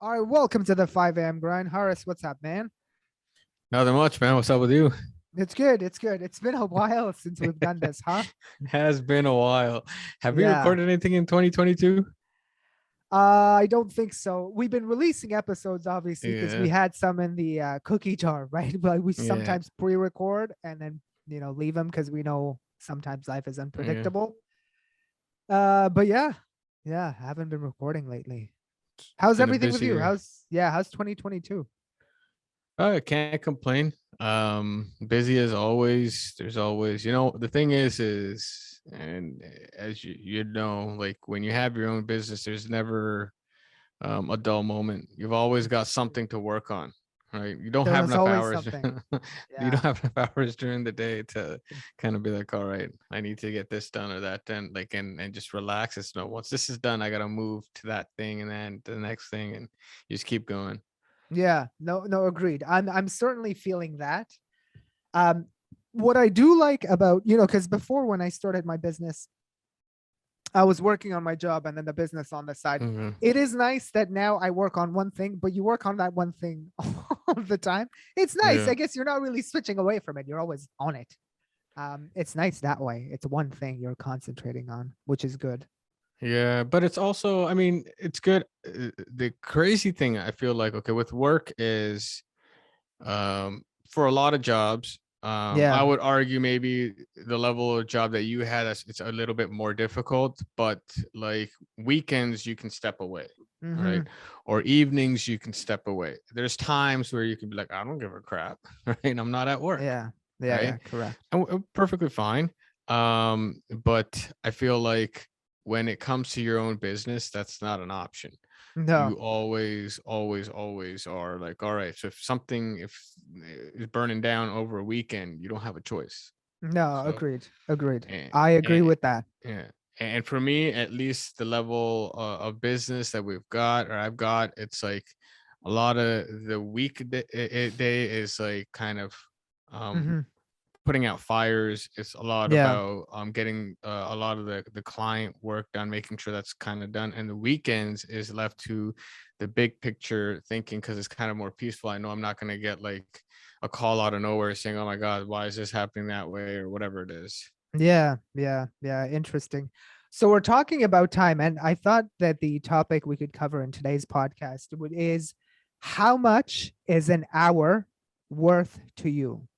All right, welcome to the 5 a.m. grind. Horace, what's up, man? Nothing much, man. What's up with you? It's good. It's good. It's been a while since we've done this, huh? Has been a while. Have we Yeah. recorded anything in 2022? I don't think so. We've been releasing episodes, obviously, because we Yeah, had some in the cookie jar, right? But we yeah, sometimes pre-record and then leave them because we know sometimes life is yeah. unpredictable. But yeah, I haven't been recording lately. It's How's been a everything with busy you? year. How's 2022? I can't complain. Busy as always. There's always, the thing is, and as you know, like when you have your own business, there's never a dull moment. You've always got something to work on, right? You don't There have was enough always hours. something. You Yeah. don't have enough hours during the day to kind of be like, all right, I need to get this done or that done, like, and just relax. It's no, once this is done, I gotta move to that thing and then the next thing, and you just keep going. Yeah, no, agreed. I'm certainly feeling that. Um, what I do like about, because before when I started my business, I was working on my job and then the business on the side. Mhm. It is nice that now I work on one thing, but you work on that one thing all the time. It's nice. Yeah. I guess you're not really switching away from it. You're always on it. It's nice that way. It's one thing you're concentrating on, which is good. Yeah, but it's also, I mean, it's good. The crazy thing I feel like, okay, with work is, for a lot of jobs, I Yeah. would argue maybe the level of job that you had, it's a little bit more difficult, but like weekends you can step away, Mm-hmm. right? Or evenings you can step away. There's times where you can be like, I don't give a crap, right? I'm not at work, Yeah. Yeah. right? Yeah. Correct. And perfectly fine. But I feel like when it comes to your own business, that's not an option. You No. always are like, all right, so if something if is burning down over a weekend, you don't have a choice. No. So, Agreed. Agreed. and, I agree and with that. yeah, and for me, at least the level of business that we've got or I've got, it's like a lot of the day is like kind of um Mm-hmm. putting out fires. It's a lot Yeah. about getting a lot of the client work done, making sure that's kind of done. And the weekends is left to the big picture thinking because it's kind of more peaceful. I know I'm not going to get like a call out of nowhere saying, "Oh my God, why is this happening that way?" or whatever it is. Yeah, yeah, yeah. Interesting. So we're talking about time, and I thought that the topic we could cover in today's podcast is how much is an hour worth to you?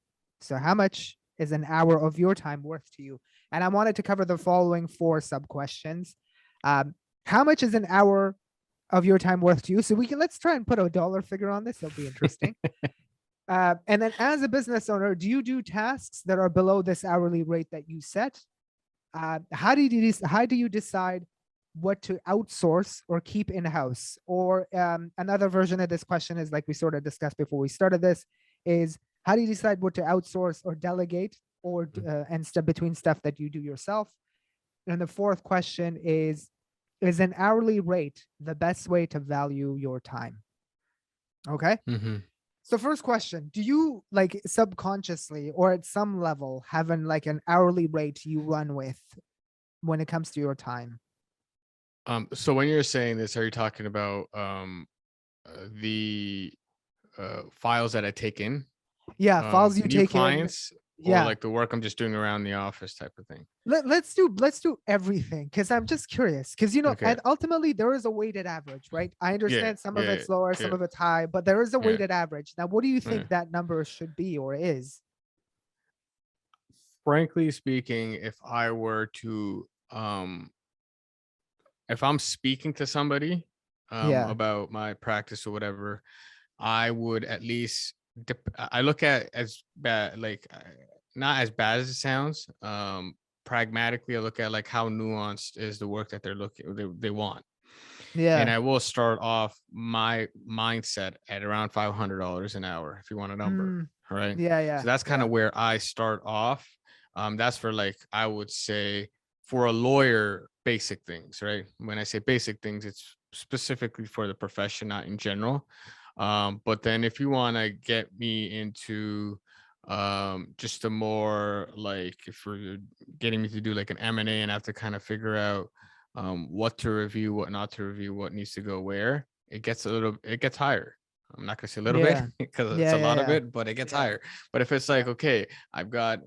So how much is an hour of your time worth to you? And I wanted to cover the following four sub questions. Um, how much is an hour of your time worth to you? So let's try and put a dollar figure on this. It'll be interesting. And then as a business owner, do you do tasks that are below this hourly rate that you set? How do you decide what to outsource or keep in house? Or another version of this question is like we sort of discussed before we started this is how do you decide what to outsource or delegate or and step between stuff that you do yourself? And the fourth question is an hourly rate the best way to value your time? Okay. Mm-hmm. So first question, do you like subconsciously or at some level having like an hourly rate you run with when it comes to your time? So when you're saying this, are you talking about the files that I take in, Yeah, files you new take in. clients, or Yeah. like the work I'm just doing around the office type of thing? Let's do everything because I'm just curious because Okay. and ultimately there is a weighted average, right? I Yeah. understand some of Yeah. it's lower, some Yeah. of it's high, but there is a Yeah. weighted average. Now, what do you Yeah. think that number should be or is? Frankly speaking, if I'm speaking to somebody Yeah. about my practice or whatever, I would at least I look at as bad, like, not as bad as it sounds. Pragmatically, I look at like how nuanced is the work that they want. And Yeah. I will start off my mindset at around $500 an hour if you want a number. Mm, All right. yeah, yeah, So that's kind yeah. of where I start off. That's for, like, I would say, for a lawyer, basic things, right? When I say basic things, it's specifically for the profession, not in general. But then if you want to get me into just a more, like, if you're getting me to do like an M&A and have to kind of figure out what to review, what not to review, what needs to go where. it gets higher. I'm not gonna say a little bit Yeah. because it's Yeah. a Yeah. lot of Yeah. it, but it gets Yeah. higher. But if it's Yeah. like, okay, I've got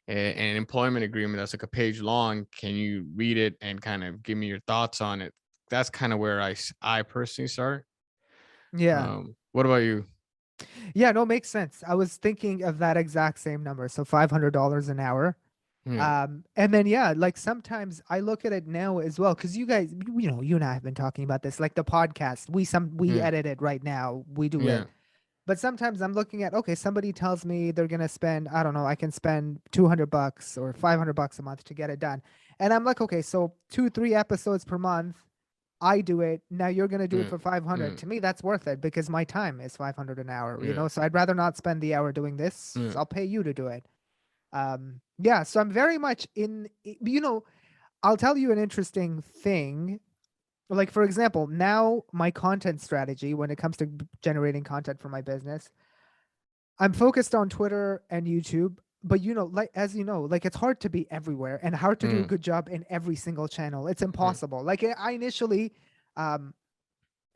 an employment agreement that's like a page long, can you read it and kind of give me your thoughts on it? That's kind of where I personally start. Yeah. What about you? Yeah. No, makes sense. I was thinking of that exact same number. So $500 an hour. Yeah. And then yeah, like sometimes I look at it now as well, because you guys, you and I have been talking about this, like the podcast. We Yeah. edit it right now. We do Yeah. it. But sometimes I'm looking at, okay, somebody tells me they're gonna spend, I don't know, I can spend $200 or $500 a month to get it done. And I'm like, okay, so 2, 3 episodes per month. I do it. Now you're gonna do it Yeah. for 500. Yeah. To me, that's worth it because my time is 500 an hour, Yeah. So I'd rather not spend the hour doing this. Yeah. So I'll pay you to do it. Yeah, so I'm very much I'll tell you an interesting thing. Like, for example, now my content strategy when it comes to generating content for my business, I'm focused on Twitter and YouTube. But like as you know, like it's hard to be everywhere and hard to do a Yeah. good job in every single channel. It's Yeah. impossible. Like I initially um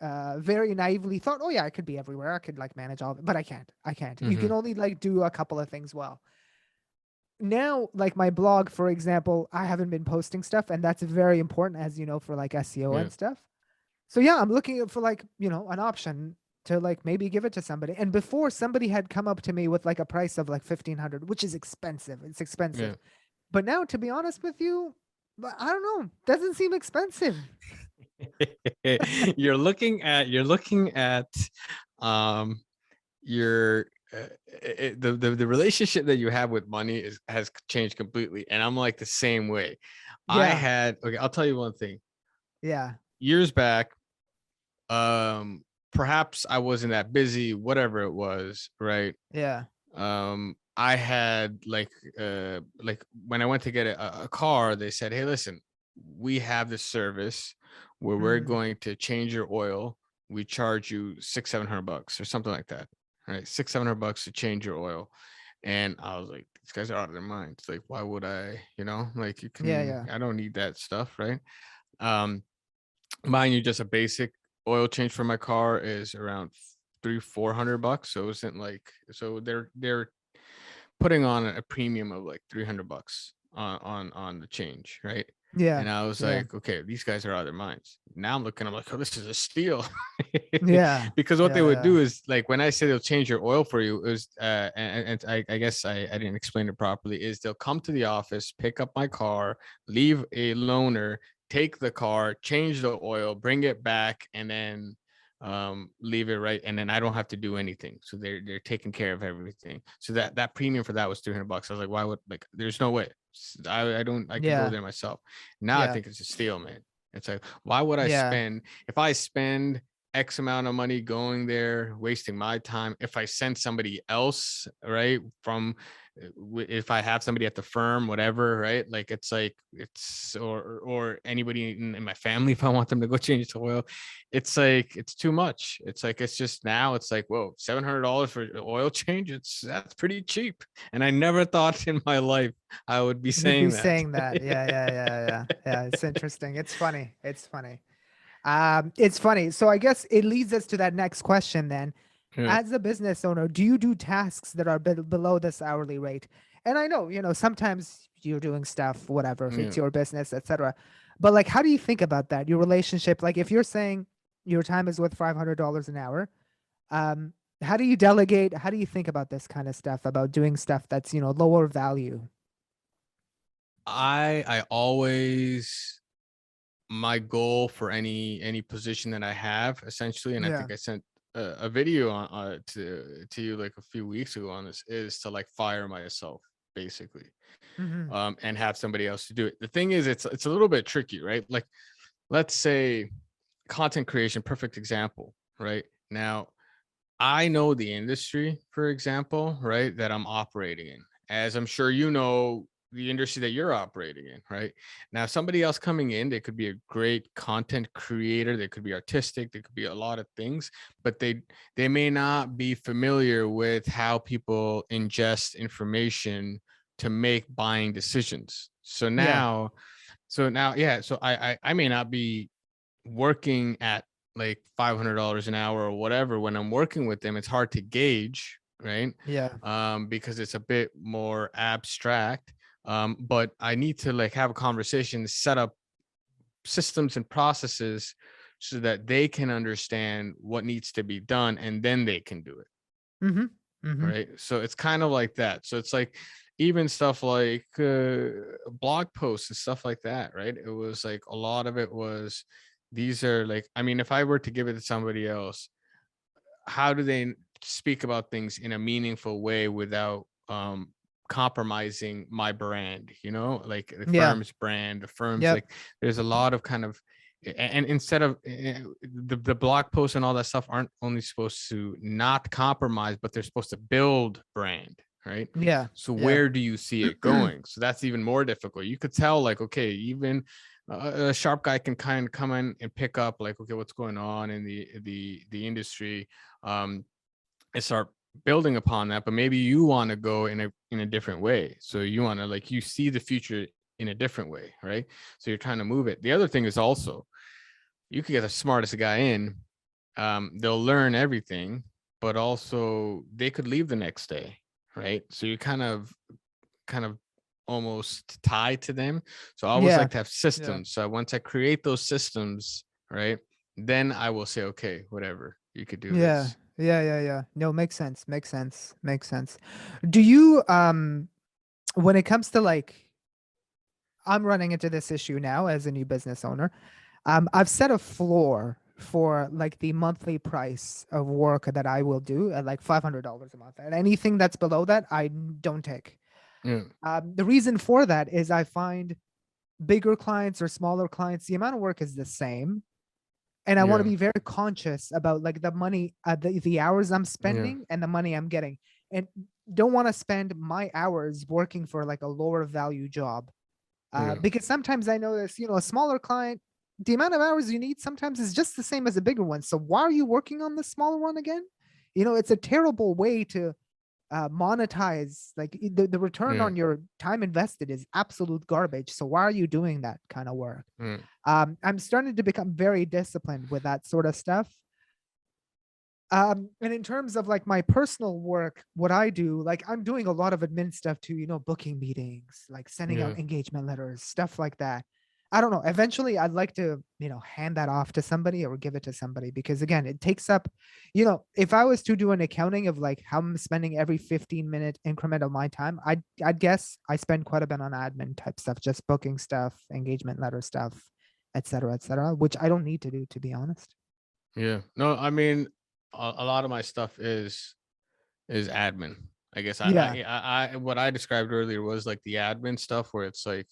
very naively thought, oh yeah, I could be everywhere. I could like manage all of it, but I can't. I can't. You Mm-hmm. can only like do a couple of things well. Now, like my blog, for example, I haven't been posting stuff, and that's very important, as you know, for like SEO Yeah. and stuff. So yeah, I'm looking for like, an option to like maybe give it to somebody. And before, somebody had come up to me with like a price of like 1,500, which is expensive. It's Yeah. expensive. But now, to be honest with you, I don't know, doesn't seem expensive. You're looking at um your the relationship that you have with money has changed completely, and I'm like the same way. Yeah, Okay, I'll tell you one thing. yeah, Years back, perhaps I wasn't that busy, whatever it was, right? yeah. I had like when I went to get a car, they said, hey, listen, we have this service where we're Mm, going to change your oil. We charge you $600-700 or something like that, right? $600-700 to change your oil. And I was like, these guys are out of their minds. Like, why would I, like yeah, yeah, I don't need that stuff, right? um Mind you, just a basic oil change for my car is around 300-400 bucks. So it wasn't like, so they're putting on a premium of like $300 on the change, right? yeah, And I was yeah, like, okay, these guys are out of their minds. Now I'm like, oh, this is a steal. yeah, Because what they would yeah, do is, like, when I say they'll change your oil for you, is and I guess I didn't explain it properly, is they'll come to the office, pick up my car, leave a loaner, take the car, change the oil, bring it back, and then leave it, right, and then I don't have to do anything. So they're taking care of everything. So that premium for that was $300. I was like, why would, like, there's no way. I don't, I could go yeah, there myself. Now I yeah, think it's a steal, man. It's like, why would I yeah, spend, if I spend X amount of money going there, wasting my time, if I send somebody else, right, from if I have somebody at the firm, whatever, right? Like, it's like, it's, or anybody in my family, if I want them to go change the oil, it's like, it's too much. It's like, it's just, now it's like, whoa, $700 for oil change. That's pretty cheap. And I never thought in my life I would be you'd be saying that. saying that. Yeah, yeah, yeah, yeah, yeah. It's interesting. It's funny. It's funny. So I guess it leads us to that next question then. Yeah. As a business owner, do you do tasks that are below this hourly rate? And I know, sometimes you're doing stuff, whatever, if Yeah. it's your business, etc. But like, how do you think about that? Your relationship, like if you're saying your time is worth $500 an hour, um, how do you delegate? How do you think about this kind of stuff, about doing stuff that's, lower value? I always, my goal for any position that I have, essentially, and I Yeah. think I sent a video on to you like a few weeks ago on this, is to like fire myself, basically, Hmm. and have somebody else to do it. The thing is, it's a little bit tricky, right? Like, let's say content creation, perfect example, right? Now, I know the industry, for example, right, that I'm operating in, as I'm sure you know the industry that you're operating in, right? Now, somebody else coming in, they could be a great content creator, they could be artistic, they could be a lot of things, but they may not be familiar with how people ingest information to make buying decisions. Yeah. So now, yeah, so I may not be working at like $500 an hour or whatever, when I'm working with them, it's hard to gauge, right? Yeah. Because it's a bit more abstract. But I need to like have a conversation, set up systems and processes so that they can understand what needs to be done, and then they can do it. Mm-hmm. Mm-hmm. Right. So it's kind of like that. So it's like even stuff like blog posts and stuff like that. Right. It was like a lot of it was, these are like, I mean, if I were to give it to somebody else, how do they speak about things in a meaningful way without compromising my brand, like the Yeah. firm's brand, the firm's Yep. like, there's a lot of kind of, and instead of the blog posts and all that stuff aren't only supposed to not compromise, but they're supposed to build brand, right? Yeah. So Yeah. where do you see it going? So that's even more difficult. You could tell like, okay, even a sharp guy can kind of come in and pick up like, okay, what's going on in the industry, and start building upon that. But maybe you want to go in a different way. So you want to like, you see the future in a different way, right? So you're trying to move it. The other thing is also, you could get the smartest guy in, they'll learn everything, but also they could leave the next day, right? So you kind of almost tied to them. So I always Yeah. like to have Yeah. systems. So once I create those systems, right, then I will say, okay, whatever, you could do Yeah. this. Yeah. Yeah. Yeah. No, makes sense. Makes sense. Makes sense. Do you when it comes to like, I'm running into this issue now as a new business owner. I've set a floor for like the monthly price of work that I will do at like $500 a month. And anything that's below that, I don't take. Yeah. The reason for that is I find bigger clients or smaller clients, the amount of work is the same. And I want to Yeah. be very conscious about like the money, the hours I'm Yeah. spending and the money I'm getting. And don't want to spend my hours working for like a lower value job. Yeah. Because sometimes I notice, a smaller client, the amount of hours you need sometimes is just the same as a bigger one. So why are you working on the smaller one again? It's a terrible way to monetize. Like the return Yeah. on your time invested is absolute garbage. So why are you doing that kind of work? Yeah. I'm starting to become very disciplined with that sort of stuff. And in terms of like my personal work, what I do, like I'm doing a lot of admin stuff too, booking meetings, like sending Yeah. out engagement letters, stuff like that. I don't know. Eventually I'd like to, hand that off to somebody or give it to somebody because again, it takes up, if I was to do an accounting of like how I'm spending every 15-minute increment of my time, I'd guess I spend quite a bit on admin type stuff, just booking stuff, engagement letter stuff, et cetera, which I don't need to do, to be honest. Yeah. No, I mean, a lot of my stuff is admin. I guess Yeah. what I described earlier was like the admin stuff where it's like,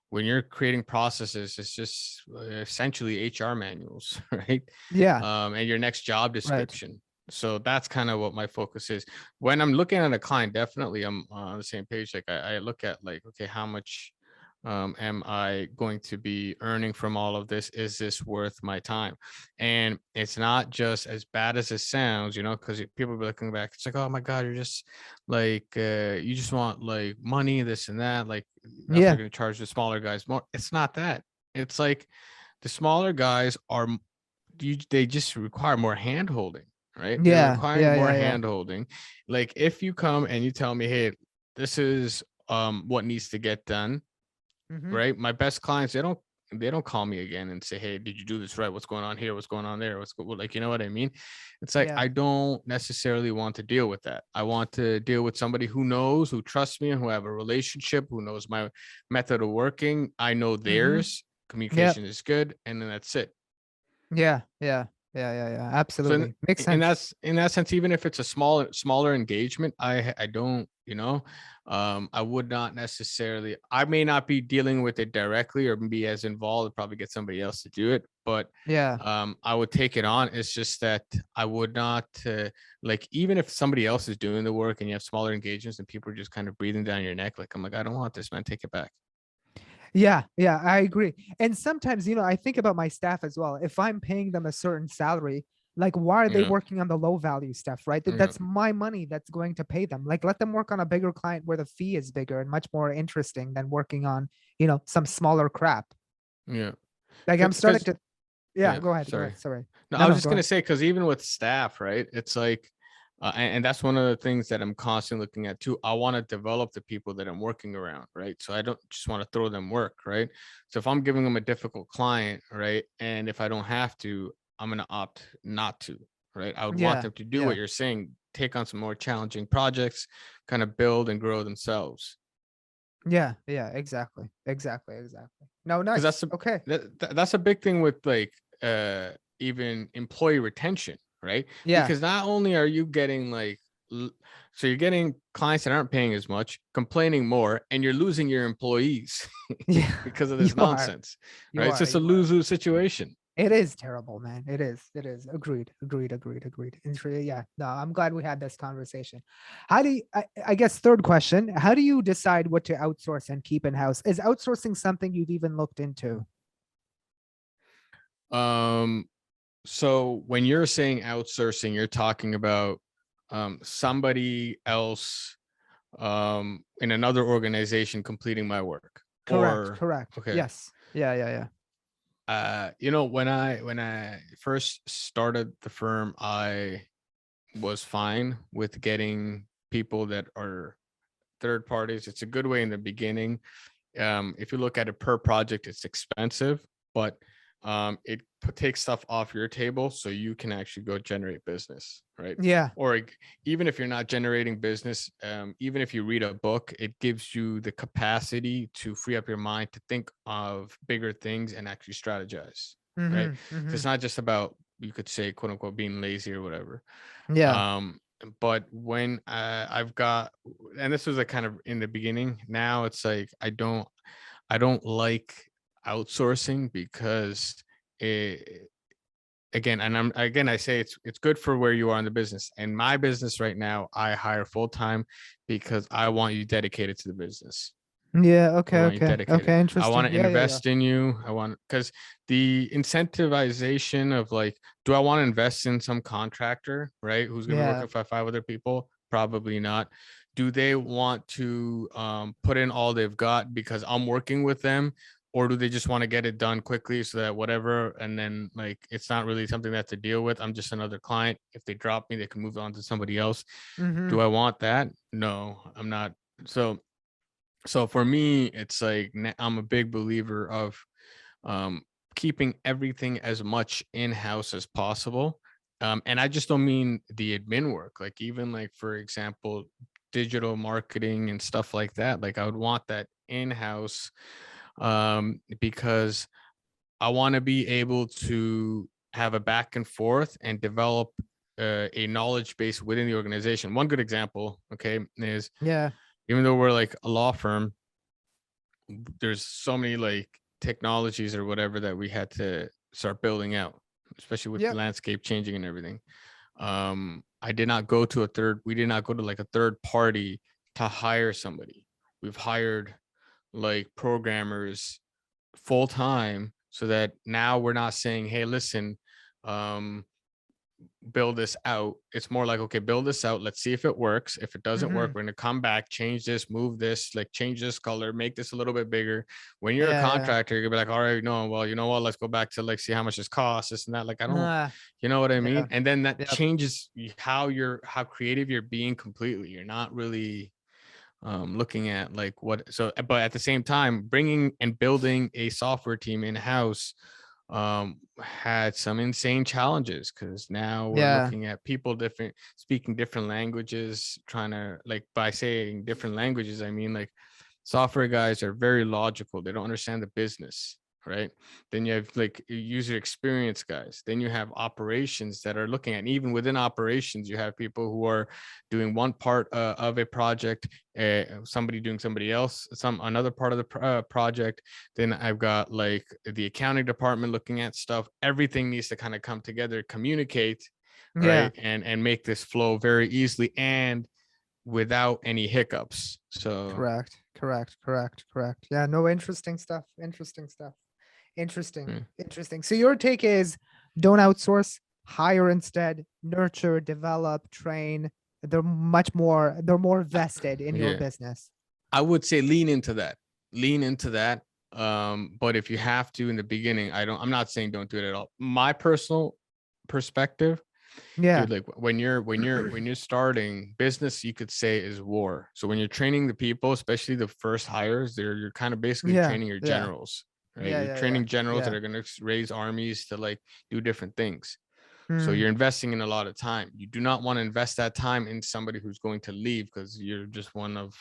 when you're creating processes, it's just essentially HR manuals, right? Yeah. And your next job Right. description. So that's kind of what my focus is. When I'm looking at a client, definitely I'm on the same page. Like I look at like, okay, how much am I going to be earning from all of this? Is this worth my time? And it's not just as bad as it sounds, because people be looking back. It's like, oh my God, you're just like, you just want like money, this and that. Like that's why Yeah. you're going to charge the smaller guys more. It's not that. It's like the smaller guys they just require more hand holding, right? They're Yeah. requiring Yeah. more Yeah. Yeah. hand holding. Like if you come and you tell me, hey, this is what needs to get done, Mm-hmm. right? My best clients, they don't call me again and say, hey, did you do this right? What's going on here? What's going on there? Like, you know what I mean? It's like, Yeah. I don't necessarily want to deal with that. I want to deal with somebody who knows, who trusts me, and who have a relationship, who knows my method of working. I know Mm-hmm. theirs. Yep. Communication is good. And then that's it. Yeah. Yeah. Yeah. Yeah. Yeah. So Absolutely. Makes in sense. that's in that sense, even if it's a smaller engagement, I don't, I would not necessarily, I may not be dealing with it directly or be as involved, probably get somebody else to do it, but Yeah. I would take it on. It's just that I would not like, even if somebody else is doing the work and you have smaller engagements and people are just kind of breathing down your neck, like, I'm like, I don't want this, man, take it back. Yeah. Yeah. I agree. And sometimes, I think about my staff as well. If I'm paying them a certain salary, like why are they Yeah. working on the low value stuff, right? Yeah. That's my money that's going to pay them. Like let them work on a bigger client where the fee is bigger and much more interesting than working on, some smaller crap. Yeah. Like I'm starting Because to Yeah, Yeah, go ahead. Go sorry. ahead. Sorry. No, No, I was no, just go gonna ahead. say, because even with staff, right? It's like, and that's one of the things that I'm constantly looking at too. I want to develop the people that I'm working around, right? So I don't just want to throw them work, right? So if I'm giving them a difficult client, right, and if I don't have to, I'm gonna opt not to, right? I would want Yeah. them to do what Yeah. you're saying, take on some more challenging projects, kind of build and grow themselves. Yeah. Yeah. Exactly. Exactly. Exactly. No, Because nice. Okay. that's a big thing with like even employee retention, right? Yeah. Because not only are you getting like so you're getting clients that aren't paying as much, complaining more, and you're losing your employees Yeah. because of You this are. nonsense, You right? It's are. just a You are. lose-lose situation. It is terrible, man. It is. It is. Agreed. Agreed. Agreed. Agreed. It's really, yeah. No, I'm glad we had this conversation. How do you, I guess, third question, how do you decide what to outsource and keep in house? Is outsourcing something you've even looked into? um so when you're saying outsourcing, you're talking about somebody else in another organization completing my work, Correct. or Correct. okay. Yes. Yeah. Yeah. Yeah. When I first started the firm, I was fine with getting people that are third parties. It's a good way in the beginning. If you look at it per project, it's expensive, but it takes stuff off your table so you can actually go generate business, right? Yeah. Or even if you're not generating business, even if you read a book, it gives you the capacity to free up your mind to think of bigger things and actually strategize, right? Mm-hmm. So Mm-hmm. it's not just about, you could say, quote unquote, being lazy or whatever. Yeah. um but when I've got, and this was like kind of in the beginning, now it's like I don't like outsourcing because it, again, and I say it's good for where you are in the business. And my business right now, I hire full time because I want you dedicated to the business. Yeah. I Okay. want you Okay. dedicated. Okay. I want Interesting. to Yeah. Yeah. Yeah. invest in you. I want, because the incentivization of like, do I want to invest in some contractor, right? Who's going to be Yeah. working for five other people? Probably not. Do they want to put in all they've got because I'm working with them? Or do they just want to get it done quickly so that whatever, and then like it's not really something they have to deal with? I'm just another client. If they drop me, they can move on to somebody else. Mm-hmm. Do I want that? No, I'm not. So for me, it's like I'm a big believer of um, keeping everything as much in house as possible. And I just don't mean the admin work, like even like, for example, digital marketing and stuff like that. Like I would want that in house because I want to be able to have a back and forth and develop a knowledge base within the organization. One good example, okay, is Yeah. even though we're like a law firm, there's so many like technologies or whatever that we had to start building out, especially with the Yep. landscape changing and everything. I did not go to a third, we did not go to like a third party to hire somebody. We've hired like programmers full time so that now we're not saying, hey, listen, um, build this out. It's more like, okay, build this out. Let's see if it works. If it doesn't Mm-hmm. work, we're going to come back, change this, move this, like change this color, make this a little bit bigger. When you're a Yeah. Yeah. contractor, you're gonna be like, all right, no, well, you know what? Let's go back to like see how much this costs, this and that. Like, I don't, Nah. you know what I mean? Yeah. And then that Yep. changes how creative you're being completely. You're not really looking at like what, so, but at the same time, bringing and building a software team in house had some insane challenges because now we're Yeah. looking at people different, speaking different languages, trying to, like, by saying different languages, I mean like software guys are very logical, they don't understand the business, right? Then you have like user experience guys, then you have operations that are looking at, and even within operations you have people who are doing one part of a project, somebody doing somebody else, another part of the project. Then I've got like the accounting department looking at stuff. Everything needs to kind of come together, communicate, Yeah. right? And make this flow very easily and without any hiccups. So Correct. Correct. Correct. Correct. Yeah. No, interesting stuff. Interesting stuff. Interesting. yeah. Interesting. So your take is don't outsource, hire instead, nurture, develop, train. They're more vested in your Yeah, business. I would say lean into that. Lean into that. But if you have to in the beginning, I'm not saying don't do it at all. My personal perspective, Yeah. dude, like when you're starting business, you could say is war. So when you're training the people, especially the first hires, you're kind of basically Yeah. training your Yeah. generals, right? Yeah. You're Yeah. Yeah. training generals that Yeah. are going to raise armies to like do different things. So Mm. you're investing in a lot of time. You do not want to invest that time in somebody who's going to leave because you're just one of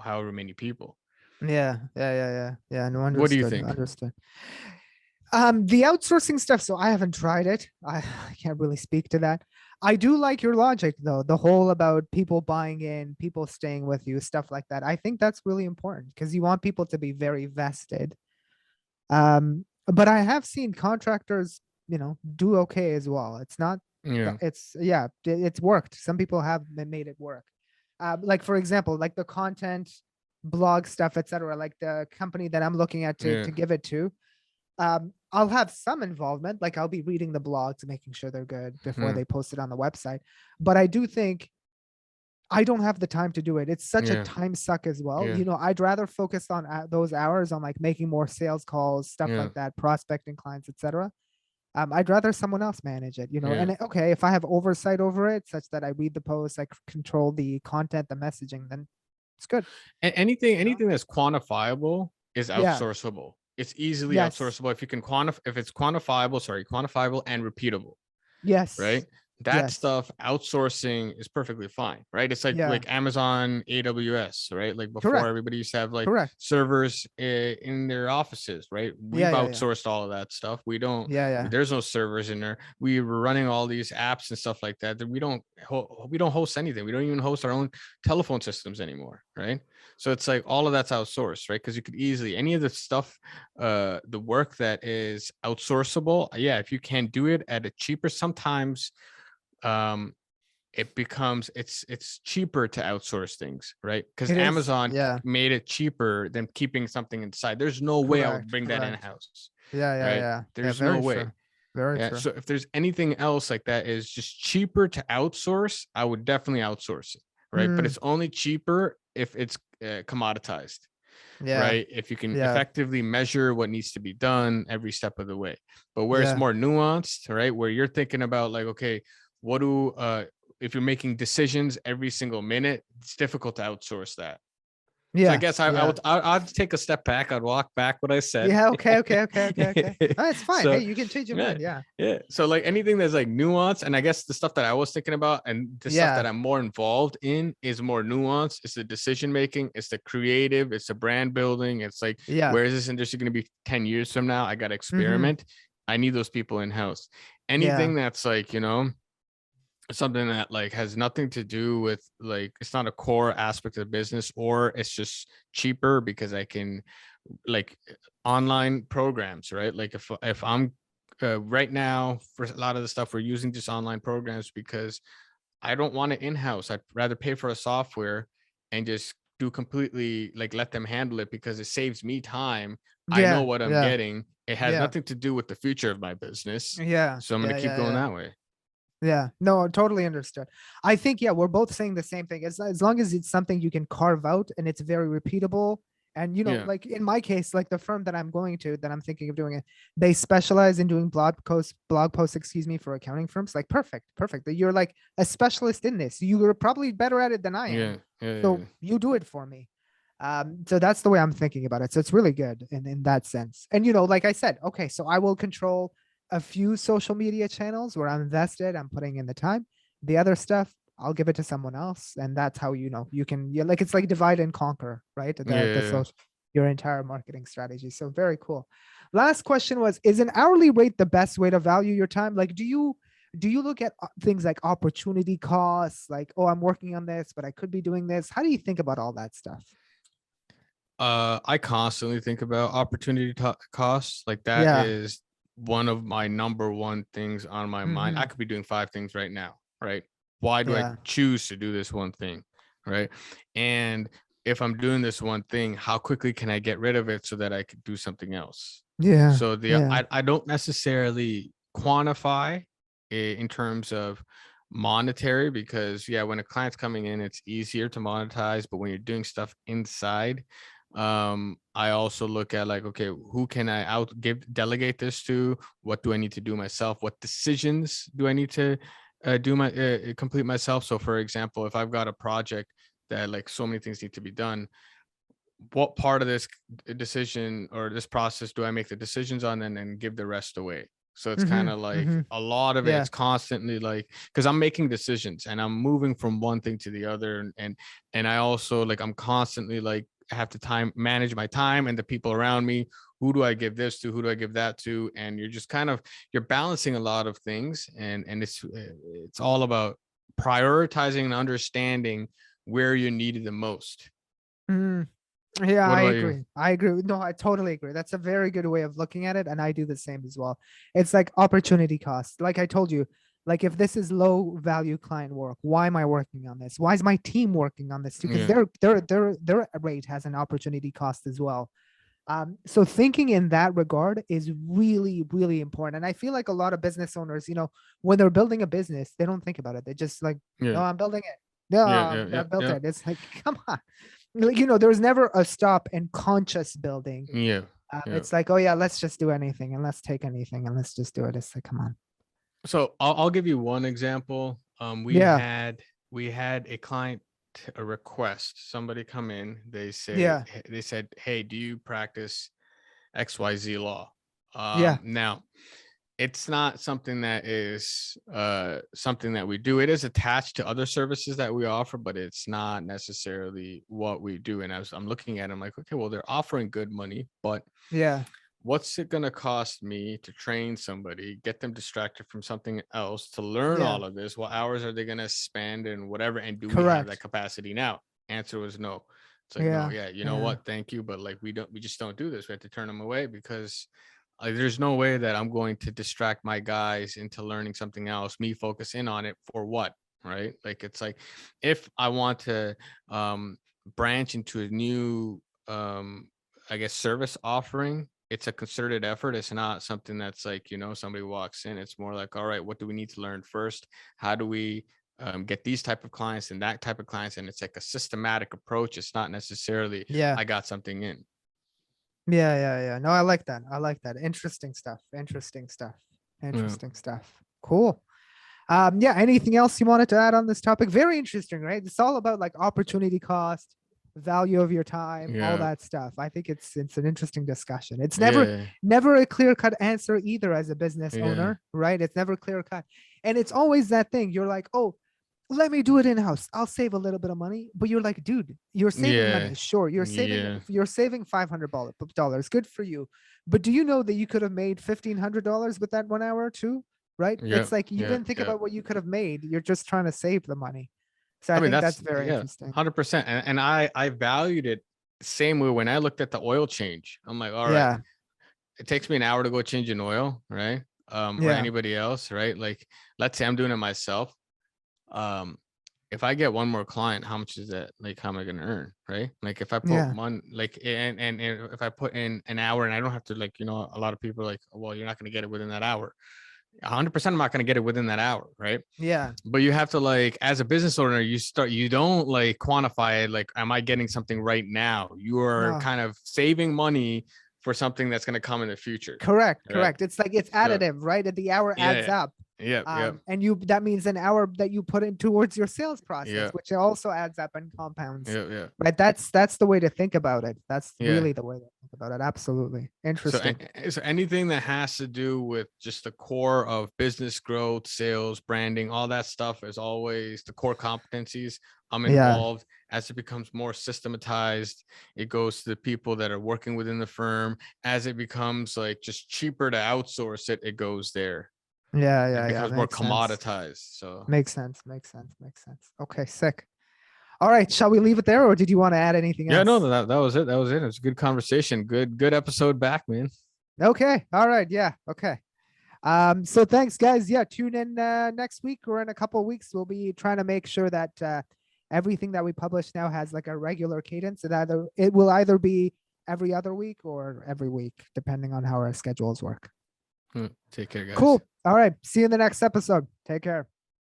however many people. Yeah. Yeah. Yeah. Yeah. Yeah. No, What do you understood. think? Understood. The outsourcing stuff, so I haven't tried it. I can't really speak to that. I do like your logic though, the whole about people buying in, people staying with you, stuff like that. I think that's really important because you want people to be very vested. But I have seen contractors, do okay as well. It's not Yeah, it's yeah, it's worked. Some people have made it work. Like for example, like the content blog stuff, etc. Like the company that I'm looking at to yeah, to give it to, I'll have some involvement, like I'll be reading the blogs, making sure they're good before yeah, they post it on the website. But I do think I don't have the time to do it. It's such a yeah, time suck as well. yeah, I'd rather focus on those hours on like making more sales calls, stuff yeah, like that, prospecting clients, etc. I'd rather someone else manage it, yeah. and okay, if I have oversight over it, such that I read the posts, I control the content, the messaging, then it's good. Anything You know? anything that's quantifiable is Yeah. outsourceable. It's easily Yes. outsourceable if you can if it's quantifiable and repeatable, right? Yes. That Yes. stuff outsourcing is perfectly fine, right? It's Yeah. like Amazon AWS, right? Like before, Correct. everybody used to have like Correct. servers in their offices, right? We've Yeah. Yeah. Yeah. outsourced all of that stuff. We don't. Yeah. Yeah. There's no servers in there. We were running all these apps and stuff like that. That we don't host anything. We don't even host our own telephone systems anymore, right? So it's like all of that's outsourced, right? Because you could easily any of the stuff, the work that is outsourceable, yeah, if you can do it at a cheaper, sometimes um it becomes it's cheaper to outsource things, right? Because It is. Amazon Yeah. made it cheaper than keeping something inside. There's no way I would Correct. bring that in Correct. house, Yeah. Yeah. right? Yeah. Yeah. There's no Very way. true. Very Yeah, true. so if there's anything else like that is just cheaper to outsource, I would definitely outsource it, right? But Mm, it's only cheaper if it's commoditized, yeah. right? If you can Yeah. effectively measure what needs to be done every step of the way. But where it's Yeah. more nuanced, right? Where you're thinking about like, okay, what do if you're making decisions every single minute, it's difficult to outsource that. So I Yeah. guess Yeah. I'd take a step back. I'd walk back what I said. Yeah. Okay. Okay. Okay. Okay. Okay. It's fine. Hey, So you can change your yeah, mind. Yeah. yeah. So like anything that's like nuance, and I guess the stuff that I was thinking about and the stuff that Yeah. I'm more involved in is more nuance. It's the decision making, it's the creative, it's the brand building. It's like, Yeah. where is this industry going to be 10 years from now? I got to Mm-hmm. experiment. I need those people in house. Yeah. Anything that's like, something that like has nothing to do with like it's not a core aspect of the business, or it's just cheaper because I can like online programs, right? Like if I'm right now for a lot of the stuff we're using just online programs because I don't want it in-house. I'd rather pay for a software and just do completely like let them handle it because it saves me time. I know Yeah. what I'm Yeah. getting. It has Yeah. nothing to do with the future of my business. Yeah. So I'm going Yeah. to keep Yeah. going Yeah. that way. Yeah, no, totally understood. I think, yeah, we're both saying the same thing. As long as it's something you can carve out and it's very repeatable. And, Yeah. like in my case, like the firm that I'm going to, that I'm thinking of doing it, they specialize in doing blog posts, excuse me, for accounting firms. Like perfect, perfect. You're like a specialist in this. You're probably better at it than I am. Yeah. Yeah. Yeah. So you do it for me. So that's the way I'm thinking about it. So it's really good in that sense. And, like I said, okay, so I will control a few social media channels where I'm invested, I'm putting in the time. The other stuff, I'll give it to someone else. And that's how you can like it's like divide and conquer, right? The Yeah. social your entire marketing strategy. So very cool. Last question was, is an hourly rate the best way to value your time? Like do you look at things like opportunity costs, like, oh, I'm working on this, but I could be doing this? How do you think about all that stuff? I constantly think about opportunity costs. Like that Yeah. is one of my number one things on my mind. I Mm-hmm. could be doing 5 things right now, right? Why do I Yeah. choose to do this one thing, right? And if I'm doing this one thing, how quickly can I get rid of it so that I could do something else? Yeah. So Yeah. I don't necessarily quantify in terms of monetary because yeah, when a client's coming in, it's easier to monetize, but when you're doing stuff inside, I also look at like, okay, who can I delegate this to? What do I need to do myself? What decisions do I need to complete myself? So for example, if I've got a project that like so many things need to be done, what part of this decision or this process do I make the decisions on and then give the rest away? So it's kind of like a lot of it, Yeah. it's constantly like, because I'm making decisions and I'm moving from one thing to the other. And I also like, I'm constantly like, I have to manage my time and the people around me. Who do I give this to? Who do I give that to? And you're just kind of, you're balancing a lot of things. And it's all about prioritizing and understanding where you're needed the most. Mhm. Yeah, What I about you? agree. I agree. No, I totally agree. That's a very good way of looking at it. And I do the same as well. It's like opportunity cost. Like I told you, like if this is low value client work, why am I working on this? Why is my team working on this? Because Yeah. their rate has an opportunity cost as well. So thinking in that regard is really, really important. And I feel like a lot of business owners, when they're building a business, they don't think about it. They just like, Yeah. no, I'm building it. No, Yeah. I Yeah. built Yeah. it. It's like, come on. Like, there's never a stop in conscious building. Yeah. Yeah. It's like, oh yeah, let's just do anything and let's take anything and let's just do it. It's like, come on. So I'll give you one example. We Yeah. had a client a request. Somebody come in. They Yeah. said, "Hey, do you practice XYZ law?" Yeah. Now it's not something that is something that we do. It is attached to other services that we offer, but it's not necessarily what we do. And I'm looking at it, I'm like, okay, well, they're offering good money, but Yeah. what's it going to cost me to train somebody, get them distracted from something else to learn Yeah. all of this? What hours are they going to spend and whatever? And do we have that Correct. capacity now? Answer was no. It's like, no, Yeah. yeah, you know Yeah. what? Thank you. But like, we just don't do this. We have to turn them away because there's no way that I'm going to distract my guys into learning something else, me focus in on it for what? Right. Like, it's like, if I want to branch into a new, I guess, service offering, it's a concerted effort. It's not something that's like, somebody walks in. It's more like, all right, what do we need to learn first? How do we get these type of clients and that type of clients? And it's like a systematic approach. It's not necessarily, Yeah. I got something in. Yeah. Yeah. Yeah. No, I like that. I like that. Interesting stuff. Interesting stuff. Yeah. Interesting stuff. Cool. Yeah, anything else you wanted to add on this topic? Very interesting, right? It's all about like opportunity cost, value of your time, all Yeah. that stuff. I think it's an interesting discussion. It's never Yeah. never a clear-cut answer either as a business Yeah. owner, right? It's never clear cut. And it's always that thing. You're like, "Oh, let me do it in-house. I'll save a little bit of money." But you're like, "Dude, you're saving Yeah. money. Sure, Yeah. you're saving $500. Good for you. But do you know that you could have made $1,500 with that 1 hour too? Right? Yeah. It's like you Yeah. didn't think Yeah. about what you could have made. You're just trying to save the money. So I I mean, think that's that's, very yeah, interesting. 100%. And I valued it the same way when I looked at the oil change. I'm like, all right, Yeah. it takes me an hour to go change an oil, right? Or Yeah. anybody else, right? Like, let's say I'm doing it myself. Um, if I get one more client, how much is that? Like, how am I going to earn, right? Like, if I put Yeah. one, like, and if I put in an hour and I don't have to, like, a lot of people are like, well, you're not going to get it within that hour. 100%, I'm not going to get it within that hour, right? Yeah. But you have to, like, as a business owner, you don't like quantify it. Like, am I getting something right now? You are No. kind of saving money for something that's going to come in the future. Correct. Right. Correct. It's like it's So additive, right? The hour adds yeah. up. Yeah. Yeah. And that means an hour that you put in towards your sales process, Yeah. which also adds up and compounds. Yeah. Yeah. Right. That's the way to think about it. That's Yeah. really the way to think about it. Absolutely. So, Interesting. so anything that has to do with just the core of business growth, sales, branding, all that stuff is always the core competencies. I'm Yeah. involved. As it becomes more systematized, it goes to the people that are working within the firm. As it becomes like just cheaper to outsource it, it goes there. Yeah. It Yeah. Yeah. becomes more Makes sense. commoditized. So Makes sense. Makes sense. Makes sense. Okay. Sick. All right. Shall we leave it there or did you want to add anything yeah, no, else? that was it. That was it. It was a good conversation. Good episode back, man. Okay. All right. Yeah. Okay. So thanks guys. Yeah. Tune in next week or in a couple of weeks. We'll be trying to make sure that everything that we publish now has like a regular cadence. It will either be every other week or every week, depending on how our schedules work. Take care, guys. Cool. All right. See you in the next episode. Take care.